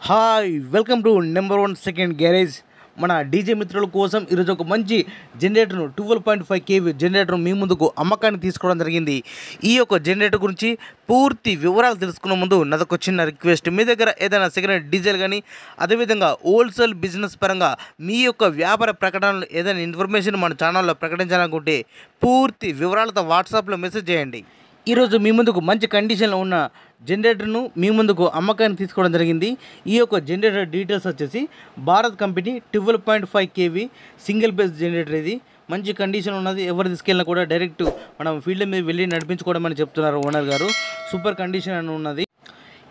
Hi welcome to number 1 second garage. మన DJ మిత్రుల కోసం ఈరోజు ఒక మంచి జనరేటర్ను 12.5 కేవీ జనరేటర్ మీ ముందుకు అమ్మకానికి తీసుకోవడం జరిగింది. ఈ యొక్క జనరేటర్ గురించి పూర్తి వివరాలు తెలుసుకునే ముందు నాదొక చిన్న రిక్వెస్ట్. మీ దగ్గర ఏదైనా సెకండ్ హ్యాండ్ డీజిల్ కానీ అదేవిధంగా హోల్సేల్ బిజినెస్ పరంగా మీ యొక్క వ్యాపార ప్రకటనలు ఏదైనా ఇన్ఫర్మేషన్ మన ఛానల్లో ప్రకటించాలనుకుంటే పూర్తి వివరాలతో వాట్సాప్లో మెసేజ్ చేయండి. ఈరోజు మీ ముందుకు మంచి కండిషన్లో ఉన్న జనరేటర్ను మీ ముందుకు అమ్మకానికి తీసుకోవడం జరిగింది. ఈ యొక్క జనరేటర్ డీటెయిల్స్ వచ్చేసి Bharat company 12.5 KV single base generator. ఇది మంచి కండిషన్ ఉన్నది. ఎవరు తీసుకెళ్ళినా కూడా డైరెక్ట్ మనం ఫీల్డ్ మీద వెళ్ళి నడిపించుకోవడం అని చెప్తున్నారు ఓనర్ గారు. సూపర్ కండిషన్ అని ఉన్నది.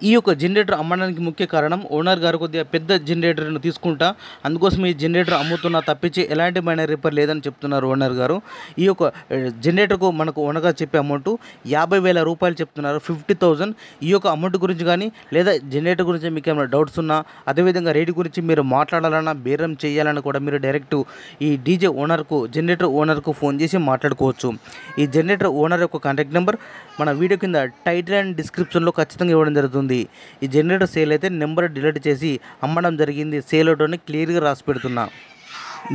ఈ యొక్క జనరేటర్ అమ్మడానికి ముఖ్య కారణం ఓనర్ గారు కొద్దిగా పెద్ద జనరేటర్ను తీసుకుంటా, అందుకోసం ఈ జనరేటర్ అమ్ముతున్నా తప్పించి ఎలాంటి మైనర్ రిపేర్ లేదని చెప్తున్నారు ఓనర్ గారు. ఈ యొక్క జనరేటర్కు మనకు ఓనర్ గారు చెప్పే అమౌంట్ 50,000 రూపాయలు చెప్తున్నారు, 50,000. ఈ యొక్క అమౌంట్ గురించి కానీ లేదా జనరేటర్ గురించి మీకు ఏమైనా డౌట్స్ ఉన్నా, అదేవిధంగా రేటు గురించి మీరు మాట్లాడాలన్నా బేరం చేయాలన్నా కూడా మీరు డైరెక్ట్ ఈ డీజే ఓనర్కు జనరేటర్ ఓనర్కు ఫోన్ చేసి మాట్లాడుకోవచ్చు. ఈ జనరేటర్ ఓనర్ యొక్క కాంటాక్ట్ నెంబర్ మన వీడియో కింద టైటిల్ అండ్ డిస్క్రిప్షన్లో ఖచ్చితంగా ఇవ్వడం జరుగుతుంది. ఈ జనరేటర్ సేల్ అయితే నెంబర్ డిలీట్ చేసి అమ్మడం జరిగింది. సేల్ అవుట్ అని క్లియర్గా రాసి పెడుతున్నా.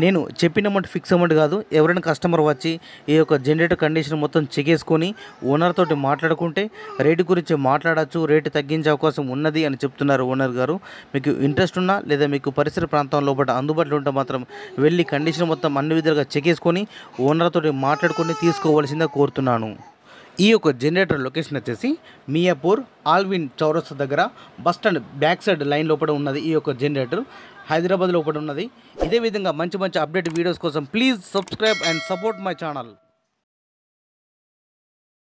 నేను చెప్పిన అమౌంట్ ఫిక్స్ అమౌంట్ కాదు. ఎవరైనా కస్టమర్ వచ్చి ఈ యొక్క జనరేటర్ కండిషన్ మొత్తం చెక్ చేసుకొని ఓనర్ తోటి మాట్లాడుకుంటే రేటు గురించి మాట్లాడచ్చు, రేటు తగ్గించే అవకాశం ఉన్నది అని చెప్తున్నారు ఓనర్ గారు. మీకు ఇంట్రెస్ట్ ఉన్నా లేదా మీకు పరిసర ప్రాంతంలో అందుబాటులో ఉంటే మాత్రం వెళ్ళి కండిషన్ మొత్తం అన్ని విధాలుగా చెక్ చేసుకొని ఓనర్ తోటి మాట్లాడుకొని తీసుకోవాల్సిందే కోరుతున్నాను. ఈ యొక్క జనరేటర్ లొకేషన్ వచ్చేసి మియాపూర్ ఆల్విన్ చౌరస్తా దగ్గర bus stand back side line లోపల ఉన్నది. ఈ యొక్క జనరేటర్ హైదరాబాద్ లోపల ఉన్నది. ఇదే విధంగా మంచి మంచి అప్డేట్ వీడియోస్ కోసం please subscribe and support my channel.